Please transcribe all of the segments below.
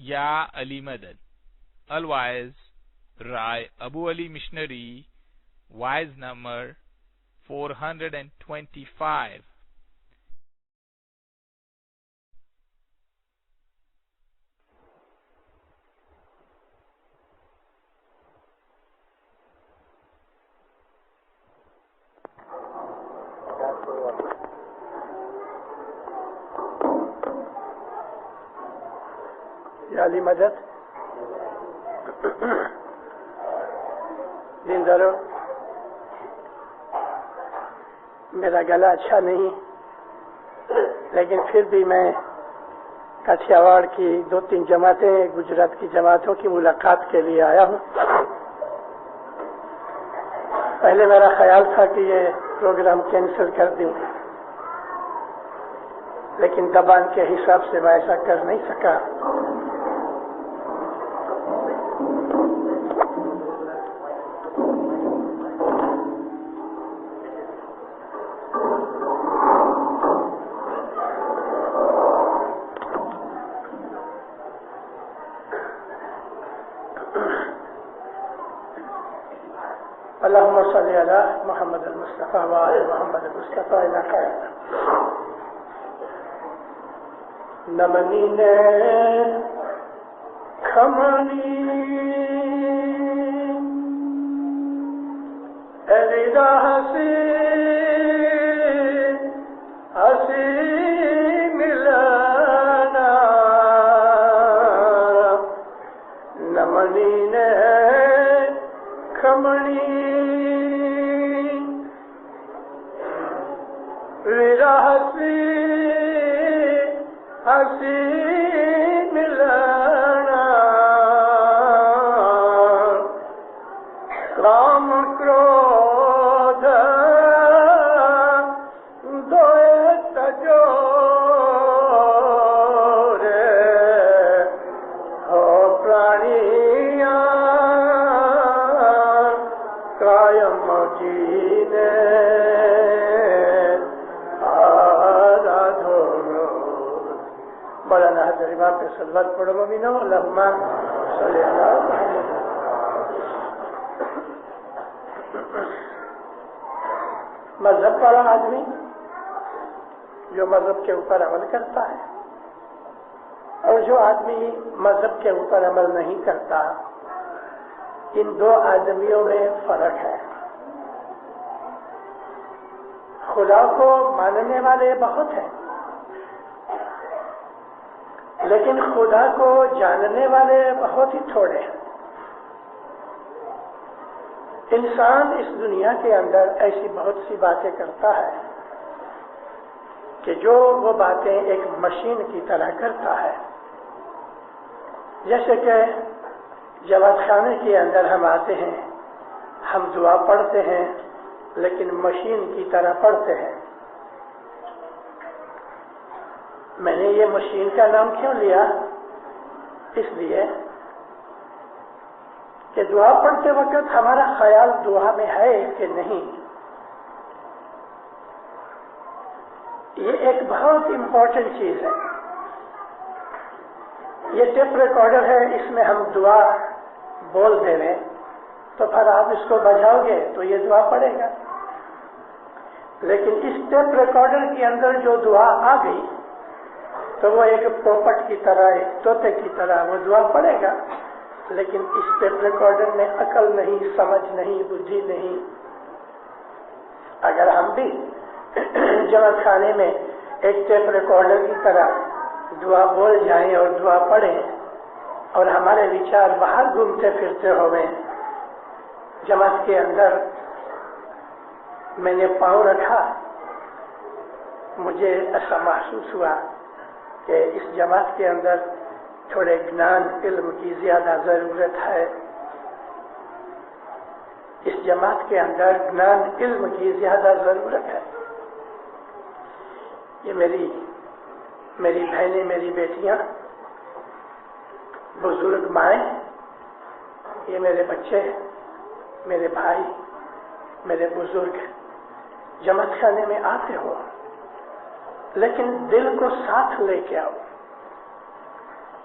یا علی مدد. Otherwise, Rai Abu Ali Missionary, wise number 425. یا علی مدد زندہ رہو. میرا گلا اچھا نہیں، لیکن پھر بھی میں کٹھیاواڑ کی 2-3 جماعتیں، گجرات کی جماعتوں کی ملاقات کے لیے آیا ہوں. پہلے میرا خیال تھا کہ یہ پروگرام کینسل کر دوں، لیکن زبان کے حساب سے میں ایسا کر نہیں سکا. اللهم صل على محمد المصطفى وعلى محمد المصطفى إنك نمنی نے کھمنی اردا ہسی ہسی ملانا نمنی نے کھمنی ہسی ہسی ملنا کام کرودھ دوئے تجورے ہو پرانیاں قائم جینے مولانا حضرت امام پہ صلوات پڑھو مومنو. اللہم صلی علی محمد. مذہب والا آدمی جو مذہب کے اوپر عمل کرتا ہے اور جو آدمی مذہب کے اوپر عمل نہیں کرتا، ان دو آدمیوں میں فرق ہے. خدا کو ماننے والے بہت ہیں، لیکن خدا کو جاننے والے بہت ہی تھوڑے ہیں. انسان اس دنیا کے اندر ایسی بہت سی باتیں کرتا ہے کہ جو وہ باتیں ایک مشین کی طرح کرتا ہے. جیسے کہ جماعت خانے کے اندر ہم آتے ہیں، ہم دعا پڑھتے ہیں لیکن مشین کی طرح پڑھتے ہیں. میں نے یہ مشین کا نام کیوں لیا؟ اس لیے کہ دعا پڑھتے وقت ہمارا خیال دعا میں ہے کہ نہیں. یہ ایک بہت امپورٹنٹ چیز ہے. یہ ٹیپ ریکارڈر ہے، اس میں ہم دعا بول دے رہے، تو پھر آپ اس کو بجاؤ گے تو یہ دعا پڑے گا. لیکن اس ٹیپ ریکارڈر کے اندر جو دعا آ گئی تو وہ ایک پوپٹ کی طرح، ایک طوطے کی طرح وہ دعا پڑے گا. لیکن اس ٹیپ ریکارڈر میں عقل نہیں، سمجھ نہیں، بدھی نہیں. اگر ہم بھی جماعت خانے میں ایک ٹیپ ریکارڈر کی طرح دعا بول جائیں اور دعا پڑھیں اور ہمارے وچار باہر گھومتے پھرتے ہوئے، جماعت کے اندر میں نے پاؤں رکھا، مجھے ایسا محسوس ہوا کہ اس جماعت کے اندر تھوڑے گنان علم کی زیادہ ضرورت ہے. اس جماعت کے اندر گنان علم کی زیادہ ضرورت ہے. یہ میری بہنیں، میری بیٹیاں، بزرگ مائیں، یہ میرے بچے، میرے بھائی، میرے بزرگ جماعت خانے میں آتے ہو، لیکن دل کو ساتھ لے کے آؤ.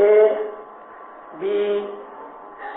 A, B, C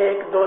1, 2,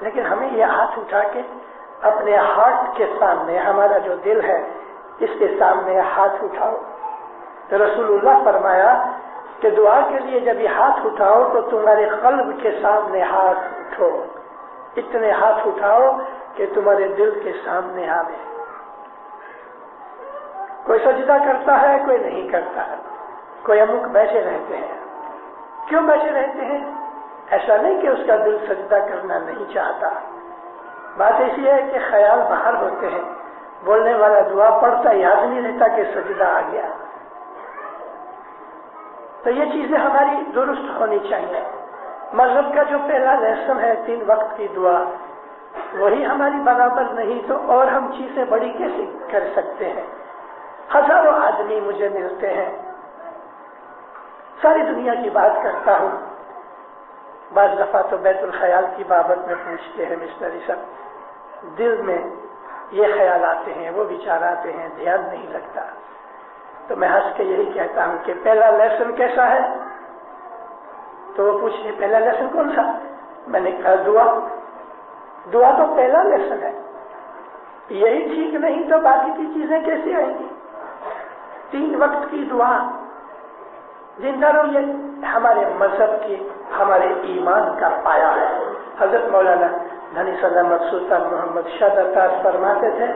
لیکن ہمیں یہ ہاتھ اٹھا کے اپنے ہارٹ کے سامنے، ہمارا جو دل ہے اس کے سامنے ہاتھ اٹھاؤ. تو رسول اللہ فرمایا کہ دعا کے لیے جب یہ ہاتھ اٹھاؤ تو تمہارے قلب کے سامنے ہاتھ اٹھو، اتنے ہاتھ اٹھاؤ کہ تمہارے دل کے سامنے آوے. کوئی سجدہ کرتا ہے، کوئی نہیں کرتا ہے، کوئی امک بیٹھے رہتے ہیں. کیوں بیٹھے رہتے ہیں؟ ایسا نہیں کہ اس کا دل سجدہ کرنا نہیں چاہتا، بات ایسی ہے کہ خیال باہر ہوتے ہیں، بولنے والا دعا پڑھتا یاد نہیں رہتا کہ سجدہ آ گیا. تو یہ چیزیں ہماری درست ہونی چاہیے. مذہب کا جو پہلا لیسن ہے 3 وقت کی دعا، وہی ہماری برابر نہیں تو اور ہم چیزیں بڑی کیسے کر سکتے ہیں؟ ہزاروں آدمی مجھے ملتے ہیں، ساری دنیا کی بات کرتا ہوں. بعض دفعہ تو بیت الخیال کی بابت میں پوچھتے ہیں مشنری صاحب، دل میں یہ خیال آتے ہیں، وہ وچار آتے ہیں، دھیان نہیں لگتا. تو میں ہنس کے یہی کہتا ہوں کہ پہلا لیسن کیسا ہے؟ تو وہ پوچھتے پہلا لیسن کون سا؟ میں نے کہا دعا. دعا تو پہلا لیسن ہے. یہی ٹھیک نہیں تو باقی کی چیزیں کیسے آئیں گی؟ 3 وقت کی دعا زندہ رہو، یہ ہمارے مذہب کی، ہمارے ایمان کا پایا ہے. حضرت مولانا دھنی سلامت سلطان محمد شاہ دتار فرماتے تھے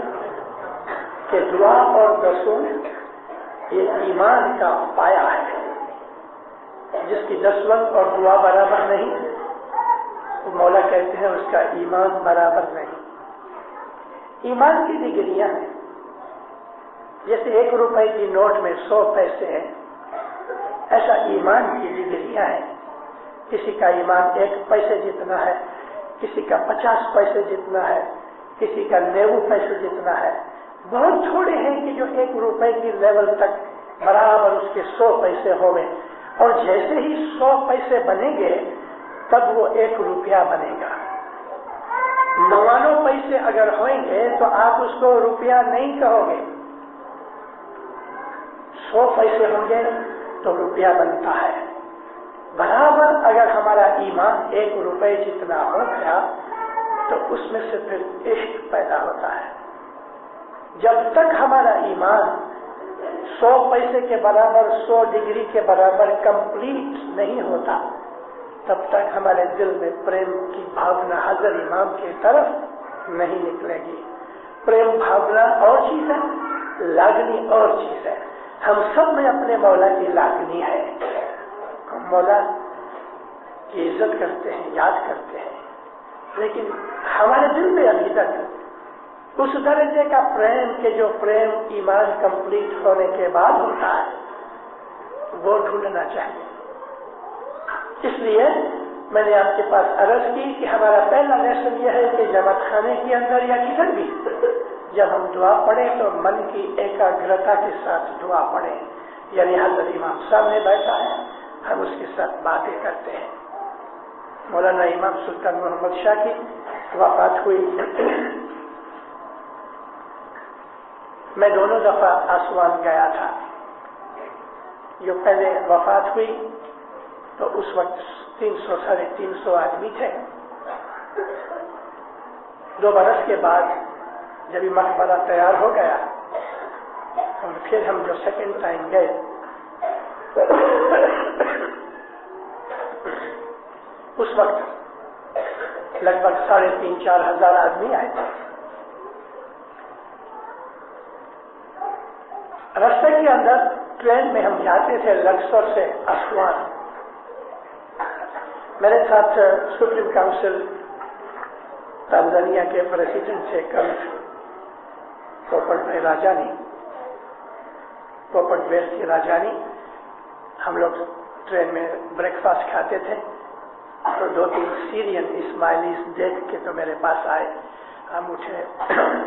کہ دعا اور رسول یہ ایمان کا پایا ہے. جس کی دسوند اور دعا برابر نہیں، تو مولا کہتے ہیں اس کا ایمان برابر نہیں. ایمان کی ڈگریاں ہیں. جیسے 1 روپے کی نوٹ میں 100 پیسے ہیں، ایسا ایمان کی ڈگریاں ہیں. کسی کا ایمان 1 پیسے جتنا ہے، کسی کا 50 پیسے جتنا ہے، کسی کا 90 پیسے جتنا ہے. بہت تھوڑے ہیں کہ جو 1 روپے کی لیول تک برابر اس کے 100 پیسے ہو گئے، اور جیسے ہی 100 پیسے بنیں گے تب وہ 1 روپیہ بنے گا. 99 پیسے اگر ہوئیں گے تو آپ اس کو روپیہ نہیں کہو گے. 100 پیسے ہوں گے تو روپیہ بنتا ہے. برابر اگر ہمارا ایمان 1 روپے جتنا ہو گیا تو اس میں سے پھر عشق پیدا ہوتا ہے. جب تک ہمارا ایمان 100 پیسے کے برابر، 100 ڈگری کے برابر کمپلیٹ نہیں ہوتا، تب تک ہمارے دل میں پریم کی بھاونا حضرت امام کی طرف نہیں نکلے گی. پریم بھاونا اور چیز ہے، لاگنی اور چیز ہے. ہم سب میں اپنے مولا کی لاگنی ہے. ہم مولا کی عزت کرتے ہیں، یاد کرتے ہیں، لیکن ہمارے دل میں ابھی تک اس درجے کا پریم کہ جو پریم ایمان کمپلیٹ ہونے کے بعد ہوتا ہے وہ ڈھونڈنا چاہیے. اس لیے میں نے آپ کے پاس عرض کی کہ ہمارا پہلا لیسن یہ ہے کہ جماعت خانے کے اندر یا کدھر بھی جب ہم دعا پڑھیں تو من کی ایکاگرتا کے ساتھ دعا پڑھیں. یعنی حضرت امام سامنے بیٹھا ہے، ہم اس کے ساتھ باتیں کرتے ہیں. مولانا امام سلطان محمد شاہ کی وفات ہوئی. میں 2 دفعہ آسوان گیا تھا. جو پہلے وفات ہوئی تو اس وقت 300 ساڑھے 300 آدمی تھے. 2 برس کے بعد جب یہ مقبرہ تیار ہو گیا اور پھر ہم جو سیکنڈ ٹائم گئے اس وقت لگ بھگ 3,500-4 ہزار آدمی آئے تھے. راستے کے اندر ٹرین میں ہم جاتے تھے لکسور سے آسوان. میرے ساتھ سپریم کاؤنسل تنزانیہ کے پریزیڈنٹ تھے پوپٹ ویل کی راجانی. ہم لوگ ٹرین میں بریک فاسٹ کھاتے تھے تو 2-3 سیرین اسماعیلیز دیکھ کے تو میرے پاس آئے. ہم اٹھے.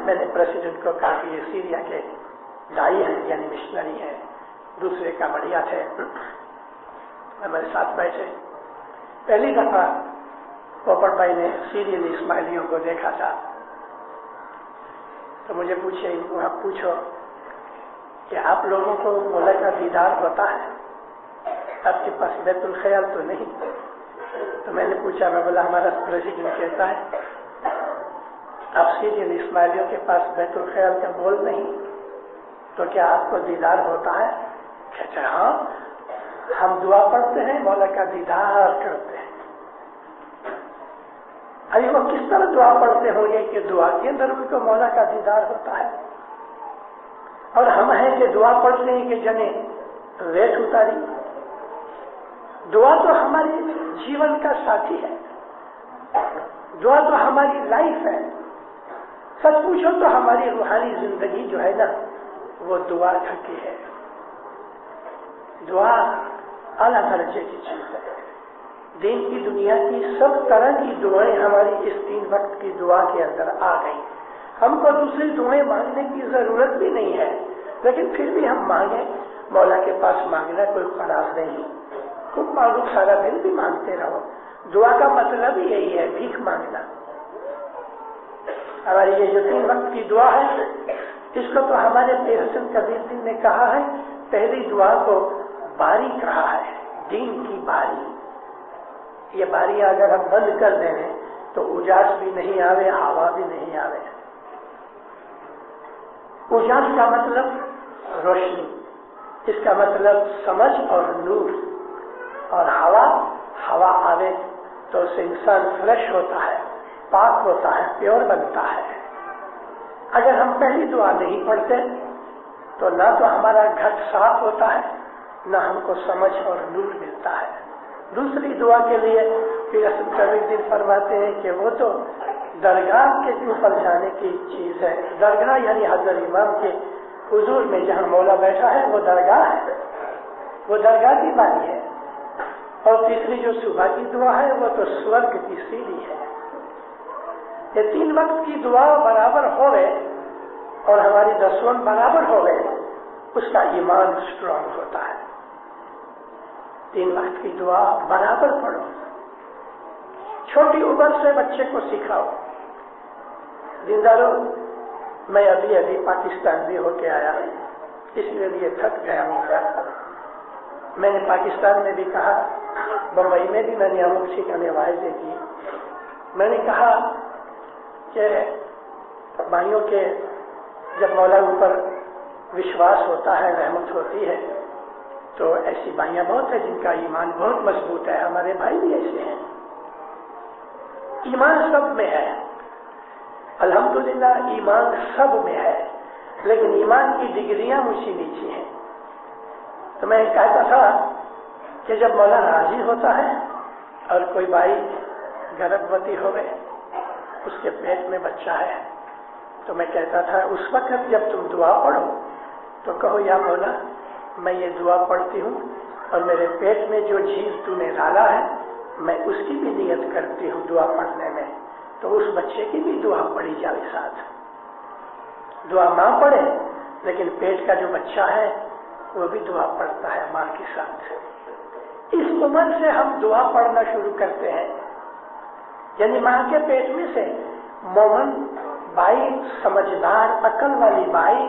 میں نے پریزیڈنٹ کو کہا کہ یہ سیریا کے دائی ہیں، یعنی مشنری ہیں. دوسرے کا بڑھیا تھے. ہمارے ساتھ بیٹھے. پہلی دفعہ پوپٹ بھائی نے سیرین اسماعیلیوں کو دیکھا تھا تو مجھے پوچھے، ان کو آپ پوچھو کہ آپ لوگوں کو مولا کا دیدار ہوتا ہے؟ آپ کے پاس بیت الخیال تو نہیں؟ تو میں نے پوچھا، میں بولا ہمارا پریزیڈنٹ کہتا ہے اب سیریل اسماعیلیوں کے پاس بیت الخیال کا بول نہیں تو کیا آپ کو دیدار ہوتا ہے؟ کہتے ہیں ہاں، ہم دعا پڑھتے ہیں، مولا کا دیدار کرتے ہیں۔ ابھی وہ کس طرح دعا پڑھتے ہوں گے کہ دعا کے اندر ان کو مولا کا دیدار ہوتا ہے، اور ہم ہیں کہ دعا پڑھتے ہیں کہ جنے ریت اتاری۔ دعا تو ہماری جیون کا ساتھی ہے، دعا تو ہماری لائف ہے۔ سچ پوچھو تو ہماری روحانی زندگی جو ہے نا وہ دعا کی ہے۔ دعا اعلیٰ درجے کی چیز ہے۔ دین کی دنیا کی سب طرح کی دعائیں ہماری اس 3 وقت کی دعا کے اندر آ گئی۔ ہم کو دوسری دعائیں مانگنے کی ضرورت بھی نہیں ہے، لیکن پھر بھی ہم مانگیں۔ مولا کے پاس مانگنا کوئی خلاص نہیں، خود مانگو، سارا دن بھی مانگتے رہو۔ دعا کا مطلب ہی یہی ہے، بھیک مانگنا۔ ہماری یہ جو 3 وقت کی دعا ہے، اس کو تو ہمارے پیر حسن کبیر دین نے کہا ہے، پہلی دعا کو باری کہا ہے، دین کی باری۔ یہ باری اگر ہم بند کر دیں تو اجاس بھی نہیں آوے، ہوا بھی نہیں آوے۔ اجاس کا مطلب روشنی، اس کا مطلب سمجھ اور نور، اور ہوا آوے تو اس سے انسان فریش ہوتا ہے، پاک ہوتا ہے، پیور بنتا ہے۔ اگر ہم پہلی دعا نہیں پڑھتے تو نہ تو ہمارا گھٹ صاف ہوتا ہے، نہ ہم کو سمجھ اور نور ملتا ہے۔ دوسری دعا کے لیے پھر حسن کبیر دین فرماتے ہیں کہ وہ تو درگاہ کے اوپر جانے کی چیز ہے۔ درگاہ یعنی حضرت امام کے حضور میں جہاں مولا بیٹھا ہے وہ درگاہ ہے، وہ درگاہ کی باری ہے۔ اور تیسری جو صبح کی دعا ہے وہ تو سورگ کی سیڑھی ہے۔ یہ 3 وقت کی دعا برابر ہو گئے اور ہماری 10 برابر ہو گئے، اس کا ایمان اسٹرانگ ہوتا ہے۔ 3 وقت کی دعا برابر پڑھو، چھوٹی عمر سے بچے کو سکھاؤ۔ دینداروں، میں ابھی پاکستان بھی ہو کے آیا، اس لیے تھک گیا ہوں۔ میں نے پاکستان میں بھی کہا، بمبئی میں بھی میں نے اموک سکھانے واعظیں کی۔ میں نے کہا کہ بھائیوں کے جب مولا اوپر وشواس ہوتا ہے، رحمت ہوتی ہے، تو ایسی بھائیاں بہت ہیں جن کا ایمان بہت مضبوط ہے، ہمارے بھائی بھی ایسے ہیں۔ ایمان سب میں ہے، الحمدللہ ایمان سب میں ہے، لیکن ایمان کی ڈگریاں اونچی نیچی ہیں۔ تو میں کہتا تھا کہ جب مولا راضی ہوتا ہے اور کوئی بھائی گربھوتی ہو گئے، اس کے پیٹ میں بچہ ہے، تو میں کہتا تھا اس وقت جب تم دعا پڑھو تو کہو یا مولا میں یہ دعا پڑھتی ہوں اور میرے پیٹ میں جو چیز تو نے ڈالا ہے میں اس کی بھی نیت کرتی ہوں دعا پڑھنے میں، تو اس بچے کی بھی دعا پڑھی جائے ساتھ۔ دعا ماں پڑھے لیکن پیٹ کا جو بچہ ہے وہ بھی دعا پڑھتا ہے ماں کے ساتھ۔ اس عمر سے ہم دعا پڑھنا شروع کرتے ہیں، یعنی ماں کے پیٹ میں سے مومن بائی، سمجھدار عقل والی بائی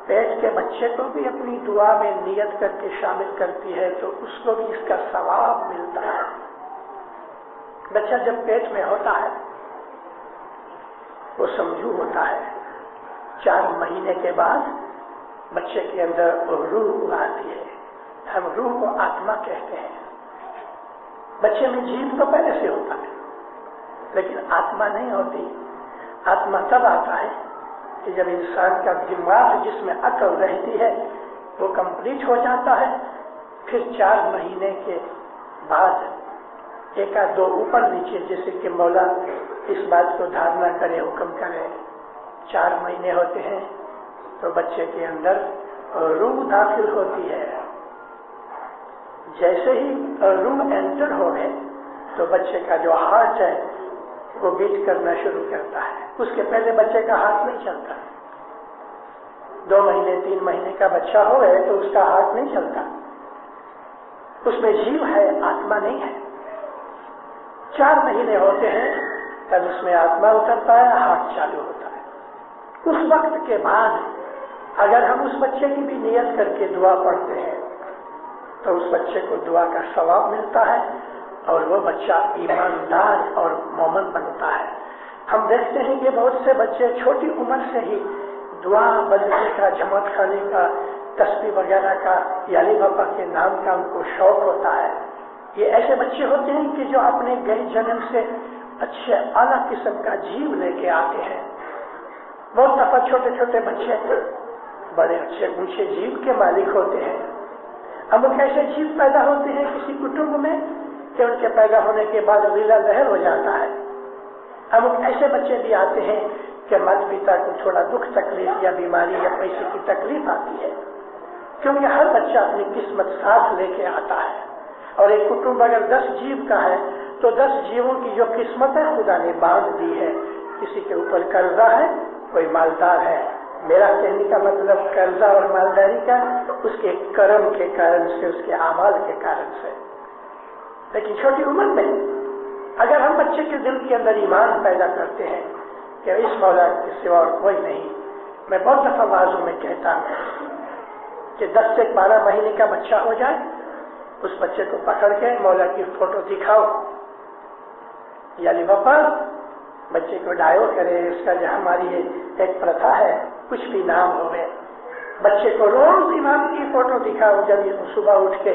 پیٹ کے بچے کو بھی اپنی دعا میں نیت کر کے شامل کرتی ہے تو اس کو بھی اس کا ثواب ملتا ہے۔ بچہ جب پیٹ میں ہوتا ہے وہ سمجھو ہوتا ہے، 4 مہینے کے بعد بچے کے اندر روح آتی ہے، ہم روح کو آتما کہتے ہیں۔ بچے میں جیو تو پہلے سے ہوتا ہے لیکن آتما نہیں ہوتی۔ آتما تب آتا ہے کہ جب انسان کا دماغ جس میں عقل رہتی ہے وہ کمپلیٹ ہو جاتا ہے، پھر 4 مہینے کے بعد 1 یا 2 اوپر نیچے، جیسے کہ مولا اس بات کو دھارنا کرے، حکم کرے، 4 مہینے ہوتے ہیں تو بچے کے اندر روح داخل ہوتی ہے۔ جیسے ہی روح انٹر ہو گئے تو بچے کا جو ہارٹ ہے وہ بیٹ کرنا شروع کرتا ہے۔ اس کے پہلے بچے کا ہارٹ نہیں چلتا۔ 2 مہینے 3 مہینے کا بچہ ہو گئے تو اس کا ہارٹ نہیں چلتا، اس میں جیو ہے، آتما نہیں ہے۔ 4 مہینے ہوتے ہیں تب اس میں آتما اترتا ہے، ہارٹ چالو ہوتا ہے۔ اس وقت کے بعد اگر ہم اس بچے کی بھی نیت کر کے دعا پڑھتے ہیں تو اس بچے کو دعا کا ثواب ملتا ہے اور وہ بچہ ایماندار اور مومن بنتا ہے۔ ہم دیکھتے ہیں کہ بہت سے بچے چھوٹی عمر سے ہی دعا بندگی کا، جماعت خانے کا، تسبیح وغیرہ کا، یا علی بابا کے نام کا ان کو شوق ہوتا ہے. یہ ایسے بچے ہوتے ہیں کہ جو اپنے گئے جنم سے اچھے اعلیٰ قسم کا جیو لے کے آتے ہیں. بہت دفعہ چھوٹے چھوٹے بچے بڑے اچھے اونچے جیو کے مالک ہوتے ہیں. اب ان ایسے جیو پیدا ہوتے ہیں کسی کٹمب میں کہ ان کے پیدا ہونے کے بعد ویلا زہر ہو جاتا ہے. اب ایسے بچے بھی آتے ہیں کہ ماتا پتا کو تھوڑا دکھ تکلیف یا بیماری یا پیسے کی تکلیف آتی ہے، کیونکہ ہر بچہ اپنی قسمت ساتھ لے کے آتا ہے. اور ایک کٹمب اگر 10 جیو کا ہے تو 10 جیووں کی جو قسمت ہے خدا نے باندھ دی ہے. کسی کے اوپر قرضہ ہے، کوئی مالدار ہے. میرا کہنے کا مطلب قرضہ اور مالداری کا اس کے کرم کے کارن سے، اس کے اعمال کے کارن سے. لیکن چھوٹی عمر میں اگر ہم بچے کے دل کے اندر ایمان پیدا کرتے ہیں کہ اس مولا کے سوا اور کوئی نہیں. میں بہت دفعہ واضح میں کہتا ہوں کہ 10 سے 12 مہینے کا بچہ ہو جائے، اس بچے کو پکڑ کے مولا کی فوٹو دکھاؤ، یعنی بابا بچے کو ڈائیو کرے. اس کا جو ہماری ایک پرتھا ہے، کچھ بھی نام ہوئے، بچے کو روز امام کی فوٹو دکھاؤ. جب یہ صبح اٹھ کے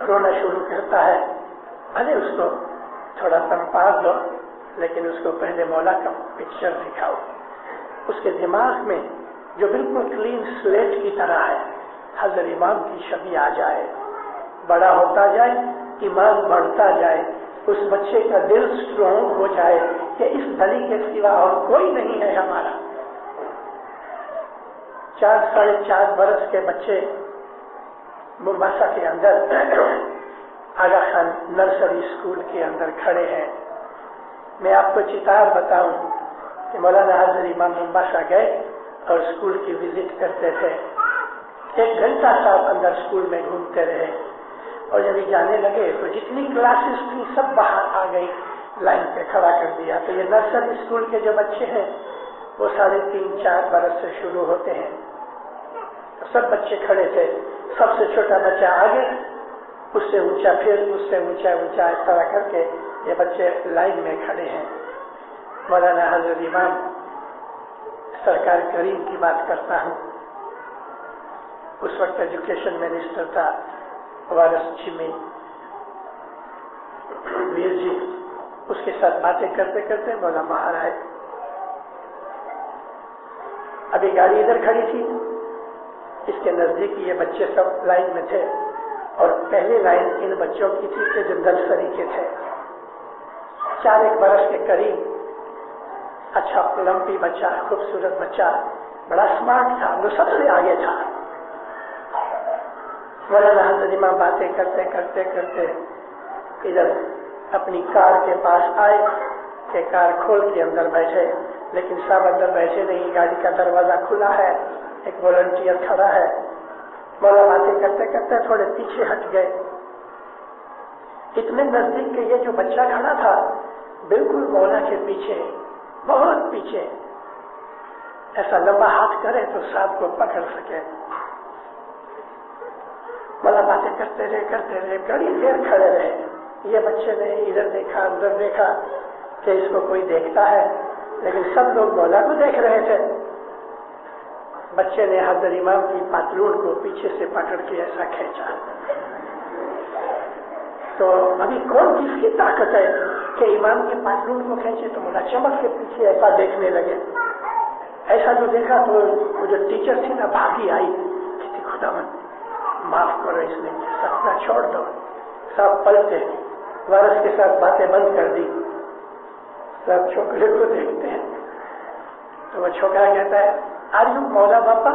رونا شروع کرتا ہے، بھلے اس کو تھوڑا تنپاس دو، لیکن اس کو پہلے مولا کا پکچر دکھاؤ. اس کے دماغ میں جو بالکل کلین سلیٹ کی طرح ہے، حضرت امام کی شبیہ آ جائے. بڑا ہوتا جائے، ایمان بڑھتا جائے، اس بچے کا دل سٹرونگ ہو جائے کہ اس دلی کے سوا اور کوئی نہیں ہے ہمارا. 4 ساڑھے 4 برس کے بچے ممباسا کے اندر آغا خان نرسری اسکول کے اندر کھڑے ہیں. میں آپ کو چتار بتاؤں کہ مولانا حضرت امام ممباسا گئے اور اسکول کی وزٹ کرتے تھے. 1 گھنٹہ صاحب اندر اسکول میں گھومتے رہے، اور جب جانے لگے تو جتنی کلاسز تھی سب باہر آ گئی، لائن پہ کھڑا کر دیا. تو یہ نرسری اسکول کے جو بچے ہیں وہ 3.5-4 برس سے شروع ہوتے ہیں. سب بچے کھڑے تھے، سب سے چھوٹا بچہ آگے، اس سے اونچا، پھر اس سے اونچا، اس طرح کر کے یہ بچے لائن میں کھڑے ہیں. مولانا حضرت امام سرکار کریم کی بات کرتا ہوں، اس وقت ایجوکیشن منسٹر تھا وارس چمی ویر جی. اس کے ساتھ باتیں کرتے کرتے مولا باہر آئے. ابھی گاڑی ادھر کھڑی تھی، اس کے نزدیک یہ بچے سب لائن میں تھے، اور پہلی لائن ان بچوں کی تھی کہ جو نرسری کے تھے. 4-1 برس کے قریب، اچھا لمپی بچہ، خوبصورت بچہ، بڑا اسمارٹ تھا، وہ سب سے آگے تھا. مولانا حضرت امام باتیں کرتے کرتے کرتے ادھر اپنی کار کے پاس آئے کہ کار کھول کے اندر بیٹھے، لیکن سب اندر بیٹھے نہیں، گاڑی کا دروازہ کھلا ہے، ایک والنٹیئر کھڑا ہے. مولا باتیں کرتے کرتے تھوڑے پیچھے ہٹ گئے، اتنے نزدیک کہ یہ جو بچہ کھڑا تھا بالکل مولا کے پیچھے، بہت پیچھے، ایسا لمبا ہاتھ کرے تو ساتھ کو پکڑ سکے. مولا باتیں کرتے رہے بڑی دیر کھڑے رہے. یہ بچے نے ادھر دیکھا ادھر دیکھا کہ اس کو کوئی دیکھتا ہے، لیکن سب لوگ مولا کو دیکھ رہے تھے. بچے نے حضرت امام کی پتلون کو پیچھے سے پکڑ کے ایسا کھینچا. تو ابھی کون کس کی طاقت ہے کہ امام کی پتلون کو کھینچے؟ تو مولا چمک کے پیچھے ایسا دیکھنے لگے. ایسا جو دیکھا تو وہ جو ٹیچر تھی نا بھاگی آئی، کہتی خدا مت معاف کرو، اس نے سپنا چھوڑ دو. سب پلٹے، وارث کے ساتھ باتیں بند کر دی. سب چھوکرے کو دیکھتے ہیں تو وہ چھوکرا کہتا ہے آر یو مولا باپا؟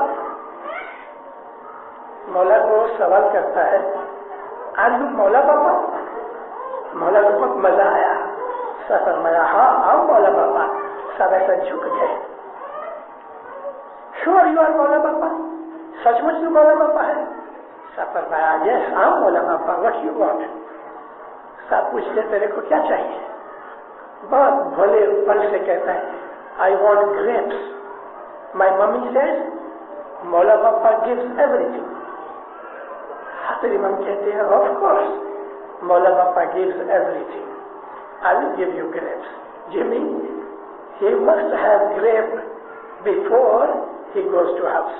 مولا کو سوال کرتا ہے آر یو مولا باپا؟ مولا کو بہت مزہ آیا. سب فرمایا ہاں آؤ مولا باپا. سب ایسا جھک گئے. شور یو آر مولا باپا؟ سچ مچ تو مولا باپا ہے؟ سب فرمایا یس آؤ مولا باپا، وٹ یو وانٹ؟ سب پوچھتے تیرے کو کیا چاہیے؟ بہت بھولے پن سے کہتا ہے I want grapes. My mummy says مولا باپا گیوز ایوری تھنگ. حضرت امام کہتے ہیں آف کورس مولا باپا gives everything. I will give you grapes. Jamie he must have grape before he goes to house.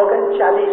39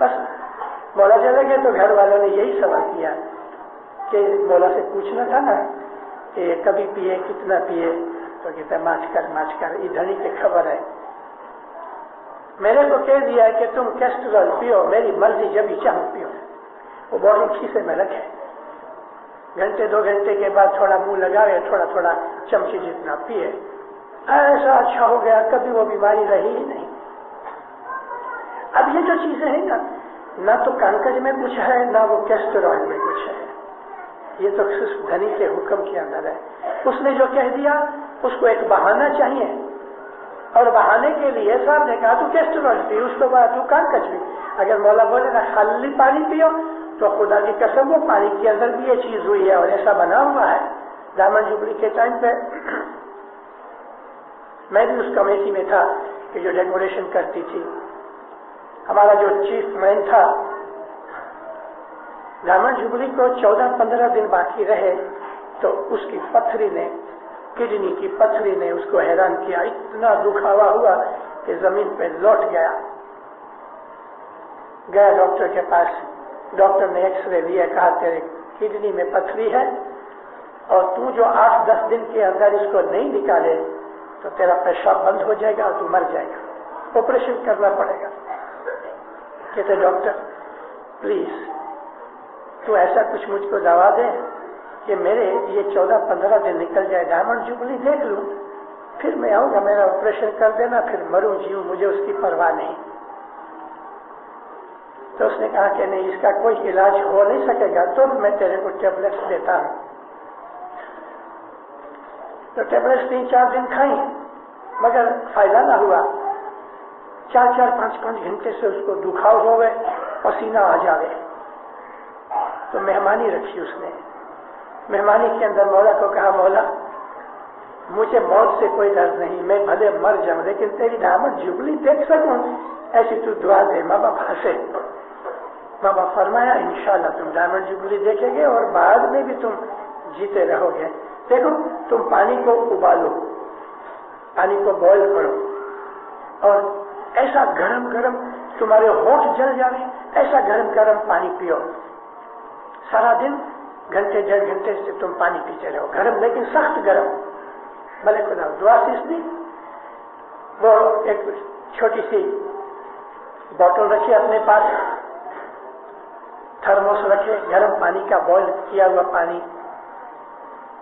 بس مولا چلے گئے تو گھر والوں نے یہی سوال کیا کہ مولا سے پوچھنا تھا نا کہ کبھی پیے کتنا پیے، تو کہتے ہیں ماچ کر ادھر ہی کی خبر ہے، میرے کو کہہ دیا ہے کہ تم کیسٹرول پیو، میری مرضی جب ہی چاہو پیو۔ وہ بوتل کھیسے میں رکھے، گھنٹے 2 گھنٹے کے بعد تھوڑا منہ لگاوے، تھوڑا تھوڑا چمچی جتنا پیے، ایسا اچھا ہو گیا، کبھی وہ بیماری رہی ہی نہیں۔ اب یہ جو چیزیں ہیں نا، نہ تو کانکج میں کچھ ہے نہ وہ کیسٹرول میں کچھ ہے، یہ تو صرف دھنی کے حکم کے اندر ہے۔ اس نے جو کہہ دیا اس کو ایک بہانہ چاہیے، اور بہانے کے لیے صاحب نے کہا تو کیسٹرول پی، اس کو بعد تو کانکج بھی۔ اگر مولا بولے نا خالی پانی پیو تو خدا کی قسم وہ پانی کے اندر بھی یہ چیز ہوئی ہے اور ایسا بنا ہوا ہے۔ دامن جبلی کے ٹائم پہ میں بھی اس کمیٹی میں تھا کہ جو ڈیکوریشن کرتی تھی، ہمارا جو چیف مین تھا، دامن جبلی کو 14-15 دن باقی رہے تو اس کی پتھری نے، کڈنی کی پتھری نے اس کو حیران کیا، اتنا دکھاوا ہوا کہ زمین پہ لوٹ گیا ڈاکٹر کے پاس۔ ڈاکٹر نے ایکس رے لیا، کہا تیرے کڈنی میں پتھری ہے اور تو جو 8-10 دن کے اندر اس کو نہیں نکالے تو تیرا پیشاب بند ہو جائے گا اور تو مر جائے گا، آپریشن کرنا پڑے گا۔ کہتے ڈاکٹر پلیز تو ایسا کچھ مجھ کو دوا دے کہ میرے یہ 14-15 دن نکل جائے، ڈائمنڈ جوبلی دیکھ لوں، پھر میں آؤں گا، میرا آپریشن کر دینا، پھر مروں جیوں، مجھے اس کی پرواہ نہیں۔ تو اس نے کہا کہ نہیں، اس کا کوئی علاج ہو نہیں سکے گا تو میں تیرے کو ٹیبلٹس دیتا ہوں۔ تو ٹیبلٹس 3-4 دن کھائیں مگر فائدہ نہ ہوا، 4-5 گھنٹے سے اس کو دکھاؤ ہو گئے، پسینہ آ جاوے۔ تو مہمانی رکھی اس نے، مہمانی کے اندر مولا کو کہا مولا مجھے موت سے کوئی ڈر نہیں، میں بھلے مر جاؤں لیکن تیری دامن جبلی دیکھ سکوں، ایسی تو دعا دے۔ ماں باپ ہنسے، ماں باپ فرمایا انشاءاللہ تم ڈائمنڈ جبلی دیکھیں گے اور بعد میں بھی تم جیتے رہو گے۔ دیکھو تم پانی کو ابالو، پانی کو بوائل کرو اور ایسا گرم گرم تمہارے ہونٹ جل جائے، ایسا گرم گرم پانی پیو، سارا دن گھنٹے 1.5 گھنٹے سے تم پانی پیتے رہو، گرم لیکن سخت گرم۔ بھلے خدا دعا سیس دی، وہ ایک چھوٹی سی بوتل رکھی اپنے پاس، تھرموس رکھے، گرم پانی کا بوائل کیا ہوا پانی،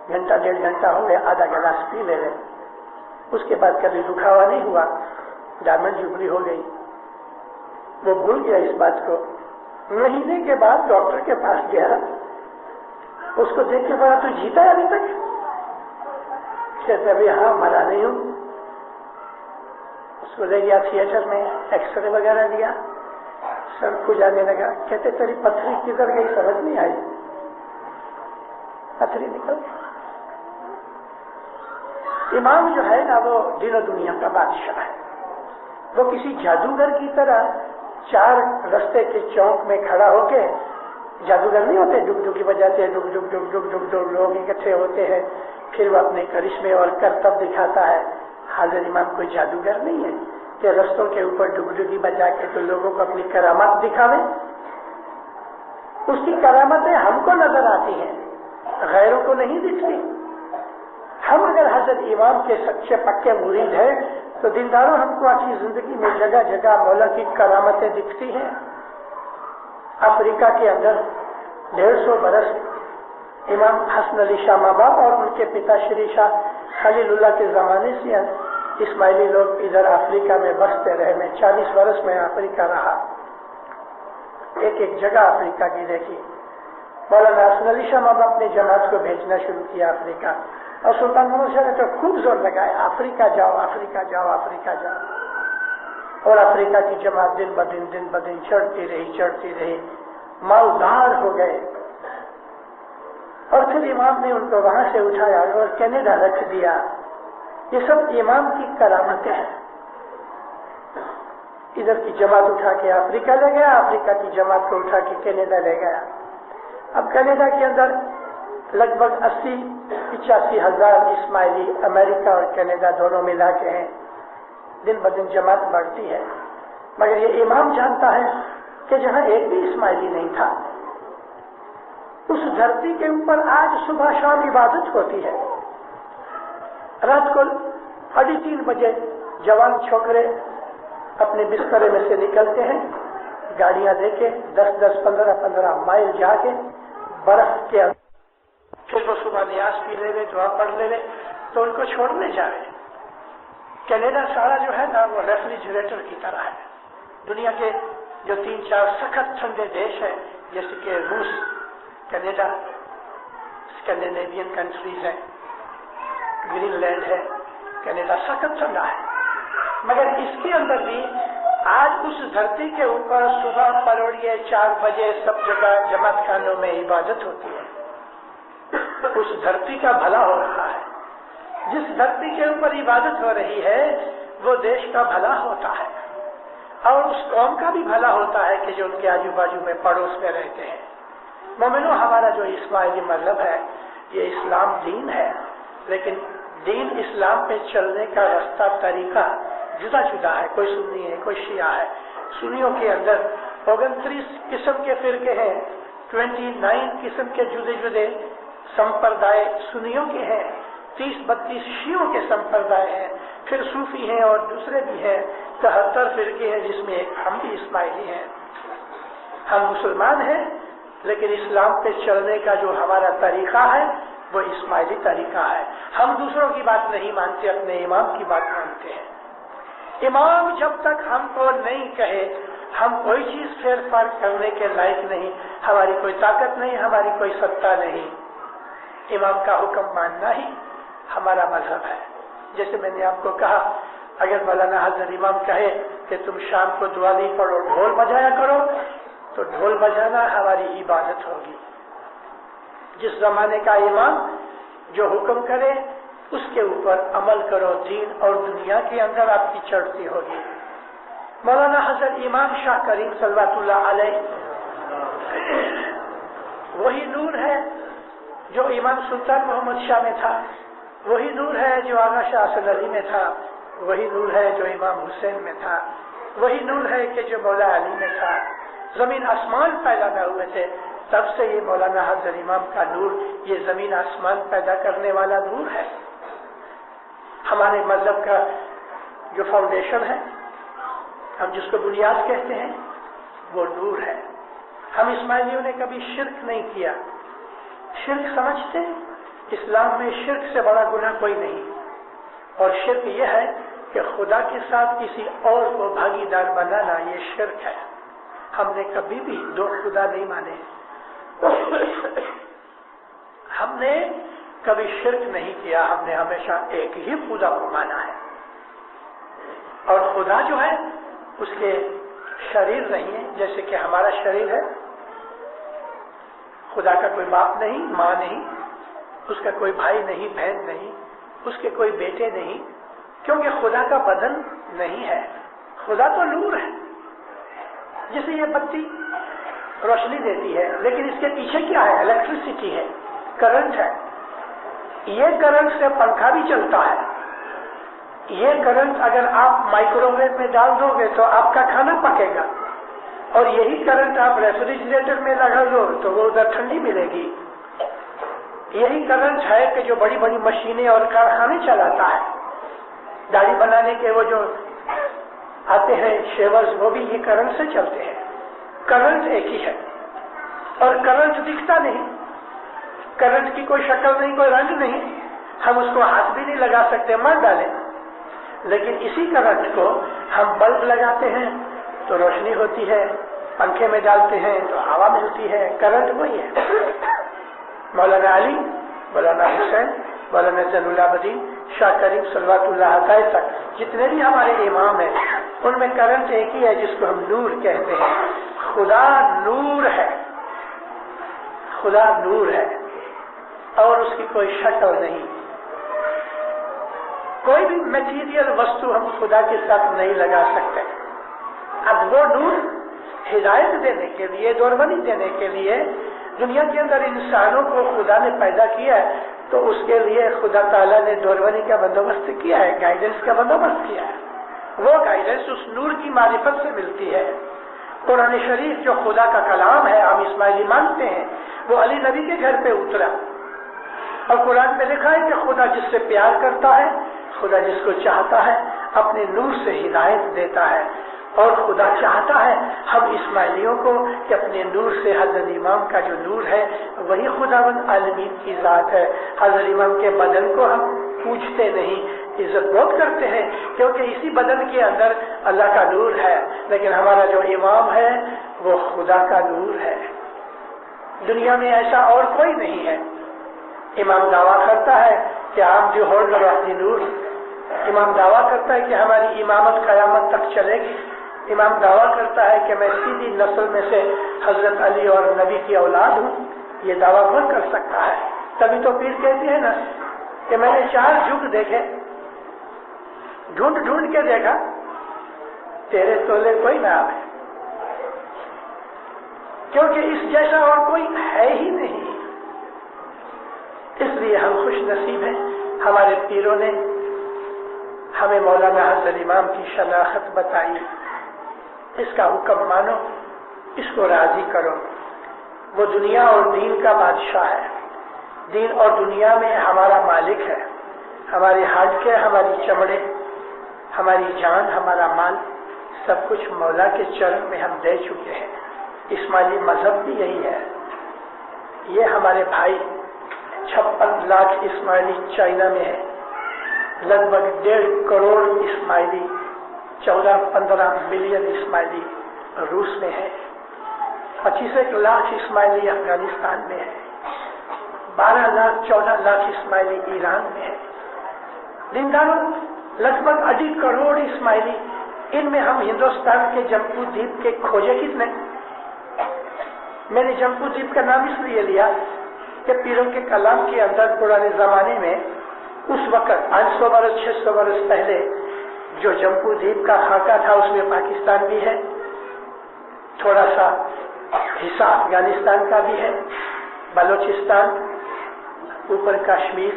گھنٹہ 1.5 گھنٹہ ہو گیا، آدھا گلاس پی لے رہے۔ اس کے بعد کبھی دکھاوا نہیں ہوا، ڈائمنڈ جبلی ہو گئی۔ وہ بھول گیا اس بات کو۔ مہینے کے بعد ڈاکٹر کے پاس گیا، اس کو دیکھ کے بڑا تو جیتا ہے ابھی تک؟ کہتے ابھی ہاں مرا نہیں ہوں۔ اس کو لے گیا تھیٹر میں، ایکس رے وغیرہ لیا، سر کھجانے لگا۔ کہتے تیری پتھری کدھر گئی سمجھ نہیں آئی، پتھری نکل گئی۔ امام جو ہے نا وہ دین و دنیا کا بادشاہ ہے، وہ کسی جادوگر کی طرح 4 رستے کے چوک میں کھڑا ہو کے، جادوگر نہیں ہوتے، ڈگ ڈگی بجاتے ہیں، ڈگ ڈگ ڈگ ڈگ ڈگ ڈگ، لوگ اکٹھے ہوتے ہیں، پھر وہ اپنے کرشمے اور کرتب دکھاتا ہے۔ حاضر امام کوئی جادوگر نہیں ہے کہ رستوں کے اوپر ڈگ ڈگی بجا کے تو لوگوں کو اپنی کرامات دکھاوے۔ اس کی کرامتیں ہم کو نظر آتی ہیں، غیروں کو نہیں دکھتی۔ ہم اگر حضرت امام کے سچے پکے مرید ہیں تو دینداروں ہم کو اپنی زندگی میں جگہ جگہ مولا کی کرامتیں دکھتی ہیں۔ افریقہ کے اندر 150 برس امام حسن علی شاہ ماں باپ اور ان کے پتا شری شاہ خلیل اللہ کے زمانے سے اسماعیلی لوگ ادھر افریقہ میں بستے رہے۔ میں 40 برس میں افریقہ رہا، ایک جگہ افریقہ کی دیکھی۔ مولانا حسن علی شاہ ماں باپ نے جماعت کو بھیجنا شروع کیا افریقہ، اور سلطان محمد شاہ نے تو خوب زور لگایا افریقہ جاؤ، افریقہ جاؤ، افریقہ جاؤ۔ اور افریقہ کی جماعت دن بدن چڑھتی رہی، مالدار ہو گئے۔ اور پھر امام نے ان کو وہاں سے اٹھایا اور کینیڈا رکھ دیا۔ یہ سب امام کی کرامتیں ہیں۔ ادھر کی جماعت اٹھا کے افریقہ لے گیا، افریقہ کی جماعت کو اٹھا کے کینیڈا لے گیا۔ اب کینیڈا کے اندر لگ بھگ 80-85 ہزار اسماعیلی امریکہ اور کینیڈا دونوں ملا کے ہیں۔ دن بدن جماعت بڑھتی ہے، مگر یہ امام جانتا ہے کہ جہاں ایک بھی اسماعیلی نہیں تھا، اس دھرتی کے اوپر آج صبح شام عبادت ہوتی ہے۔ رات کو 3:30 بجے جوان چھوکرے اپنے بسترے میں سے نکلتے ہیں، گاڑیاں لے کے 10-10 15-15 مائل جا کے برف کے اندر، پھر وہ صبح نیاز پی لے، دعا پڑھ لے، تو ان کو چھوڑنے جا رہے۔ کینیڈا سارا جو ہے نا وہ ریفریجریٹر کی طرح ہے۔ دنیا کے جو 3-4 سخت ٹھنڈے دیش ہیں جیسے کہ روس، کینیڈا، اسکینڈینیوین کنٹریز ہیں، گرین لینڈ ہے، کینیڈا سخت ٹھنڈا ہے، مگر اس کے اندر بھی آج اس دھرتی کے اوپر صبح پروڑیے 4 بجے سب جگہ جماعت خانوں میں عبادت ہوتی ہے۔ اس دھرتی کا بھلا ہو رہا ہے۔ جس دھرتی کے اوپر عبادت ہو رہی ہے وہ دیش کا بھلا ہوتا ہے، اور اس قوم کا بھی بھلا ہوتا ہے کہ جو ان کے آجو باجو میں پڑوس میں رہتے ہیں۔ مومنو، ہمارا جو اسماعیلی مذہب ہے یہ اسلام دین ہے، لیکن دین اسلام پہ چلنے کا راستہ طریقہ جدا جدا ہے۔ کوئی سنی ہے، کوئی شیعہ ہے۔ سنیوں کے اندر 29 قسم کے فرقے ہیں، 29 قسم کے جدے جدے سمپردائے سنیوں کے ہیں، 30-32 شیعوں کے سمپردائے ہیں، پھر صوفی ہیں اور دوسرے بھی ہیں، 73 فرقے ہیں جس میں ایک ہم بھی اسماعیلی ہیں۔ ہم مسلمان ہیں لیکن اسلام پہ چلنے کا جو ہمارا طریقہ ہے وہ اسماعیلی طریقہ ہے۔ ہم دوسروں کی بات نہیں مانتے، اپنے امام کی بات مانتے ہیں۔ امام جب تک ہم کو نہیں کہے ہم کوئی چیز پھیر پھاڑ کرنے کے لائق نہیں، ہماری کوئی طاقت نہیں، ہماری کوئی سطح نہیں۔ امام کا حکم ماننا ہی ہمارا مذہب ہے۔ جیسے میں نے آپ کو کہا، اگر مولانا حضرت امام کہے کہ تم شام کو دعا نہیں پڑھو، ڈھول بجایا کرو، تو ڈھول بجانا ہماری عبادت ہوگی۔ جس زمانے کا امام جو حکم کرے اس کے اوپر عمل کرو، دین اور دنیا کے اندر آپ کی چڑھتی ہوگی۔ مولانا حضرت امام شاہ کریم صلوات اللہ علیہ وہی نور ہے جو امام سلطان محمد شاہ میں تھا، وہی نور ہے جو آغا شاہ اصل علی میں تھا، وہی نور ہے جو امام حسین میں تھا، وہی نور ہے کہ جو مولا علی میں تھا۔ زمین آسمان پیدا نہ ہوئے تھے تب سے یہ مولانا حضرت امام کا نور، یہ زمین آسمان پیدا کرنے والا نور ہے۔ ہمارے مذہب کا جو فاؤنڈیشن ہے، ہم جس کو بنیاد کہتے ہیں، وہ نور ہے۔ ہم اسماعیلیوں نے کبھی شرک نہیں کیا۔ شرک سمجھتے اسلام میں شرک سے بڑا گناہ کوئی نہیں، اور شرک یہ ہے کہ خدا کے ساتھ کسی اور کو بھاگیدار بنانا، یہ شرک ہے۔ ہم نے کبھی بھی 2 خدا نہیں مانے، ہم نے کبھی شرک نہیں کیا، ہم نے ہمیشہ ایک ہی خدا کو مانا ہے، اور خدا جو ہے اس کے شریر نہیں ہے جیسے کہ ہمارا شریر ہے۔ خدا کا کوئی باپ نہیں، ماں نہیں، اس کا کوئی بھائی نہیں، بہن نہیں، اس کے کوئی بیٹے نہیں، کیونکہ خدا کا بدن نہیں ہے۔ خدا تو نور ہے۔ جیسے یہ بتی روشنی دیتی ہے، لیکن اس کے پیچھے کیا ہے؟ الیکٹریسٹی ہے، کرنٹ ہے۔ یہ کرنٹ سے پنکھا بھی چلتا ہے۔ یہ کرنٹ اگر آپ مائکرو ویو میں ڈال دو گے تو آپ کا کھانا پکے گا، اور یہی کرنٹ آپ ریفریجریٹر میں لگا دو تو وہ ادھر ٹھنڈی ملے گی۔ یہی کرنٹ ہے کہ جو بڑی بڑی مشینیں اور کارخانے چلاتا ہے۔ داڑھی بنانے کے وہ جو آتے ہیں شیورز، وہ بھی یہ کرنٹ سے چلتے ہیں۔ کرنٹ ایک ہی ہے، اور کرنٹ دکھتا نہیں، کرنٹ کی کوئی شکل نہیں، کوئی رنگ نہیں، ہم اس کو ہاتھ بھی نہیں لگا سکتے، مار ڈالیں۔ لیکن اسی کرنٹ کو ہم بلب لگاتے ہیں تو روشنی ہوتی ہے، پنکھے میں ڈالتے ہیں تو ہوا ملتی ہے، کرنٹ وہی ہے۔ مولانا علی، مولانا حسین، مولانا زین العابدین، شاہ کریم صلوات اللہ علیہ تک جتنے بھی ہمارے امام ہیں، ان میں کرنٹ ایک ہی ہے جس کو ہم نور کہتے ہیں۔ خدا نور ہے، خدا نور ہے، اور اس کی کوئی شکل نہیں۔ کوئی بھی میٹیریل وستو ہم خدا کے ساتھ نہیں لگا سکتے۔ اب وہ نور ہدایت دینے کے لیے، دوربنی دینے کے لیے دنیا کے اندر انسانوں کو خدا نے پیدا کیا ہے، تو اس کے لیے خدا تعالیٰ نے دوربنی کا بندوبست کیا ہے، گائیڈنس کا بندوبست کیا ہے۔ وہ گائیڈنس اس نور کی معرفت سے ملتی ہے، قرآن شریف جو خدا کا کلام ہے، ہم اسماعیلی مانتے ہیں، وہ علی نبی کے گھر پہ اترا، اور قرآن میں لکھا ہے کہ خدا جس سے پیار کرتا ہے، خدا جس کو چاہتا ہے اپنے نور سے ہدایت دیتا ہے، اور خدا چاہتا ہے ہم اسماعیلیوں کو کہ اپنے نور سے حضرت امام کا جو نور ہے وہی خداوند عالمین کی ذات ہے۔ حضرت امام کے بدن کو ہم پوچھتے نہیں، عزت بہت کرتے ہیں کیونکہ اسی بدن کے اندر اللہ کا نور ہے، لیکن ہمارا جو امام ہے وہ خدا کا نور ہے، دنیا میں ایسا اور کوئی نہیں ہے۔ امام دعویٰ کرتا ہے کہ ہم جو ہو اپنی نور، امام دعویٰ کرتا ہے کہ ہماری امامت قیامت تک چلے گی، امام دعویٰ کرتا ہے کہ میں سیدھی نسل میں سے حضرت علی اور نبی کی اولاد ہوں، یہ دعویٰ کون کر سکتا ہے؟ تبھی تو پیر کہتے ہیں نا کہ میں نے 4 جھگ دیکھے، ڈھونڈ ڈھونڈ کے دیکھا، تیرے تولے کوئی نہ آئے، کیونکہ اس جیسا اور کوئی ہے ہی نہیں۔ اس لیے ہم خوش نصیب ہیں، ہمارے پیروں نے ہمیں مولانا حضرت امام کی شناخت بتائی، اس کا حکم مانو، اس کو راضی کرو۔ وہ دنیا اور دین کا بادشاہ ہے، دین اور دنیا میں ہمارا مالک ہے، ہمارے ہڈ ہماری چمڑے، ہماری جان، ہمارا مال، سب کچھ مولا کے چرن میں ہم دے چکے ہیں۔ اسماعیلی مذہب بھی یہی ہے۔ یہ ہمارے بھائی 56 لاکھ اسماعیلی چائنا میں ہے، لگ بھگ 1.5 کروڑ اسماعیلی، 14-15 ملین اسماعیلی روس میں ہے، 25 لاکھ اسماعیلی افغانستان میں ہے، 12 لاکھ 14 لاکھ اسماعیلی ایران میں ہے۔ دینداروں، لگ بھگ 2.5 کروڑ اسماعیلی، ان میں ہم ہندوستان کے جمپو دیپ کے کھوجے کتنے؟ میں نے جمپو دیپ کا نام اس لیے لیا کہ پیروں کے کلام کے اندر پرانے زمانے میں اس وقت 500 برس 600 برس پہلے جو جمپو دیپ کا خاکہ تھا اس میں پاکستان بھی ہے، تھوڑا سا حصہ افغانستان کا بھی ہے، بلوچستان، اوپر کشمیر،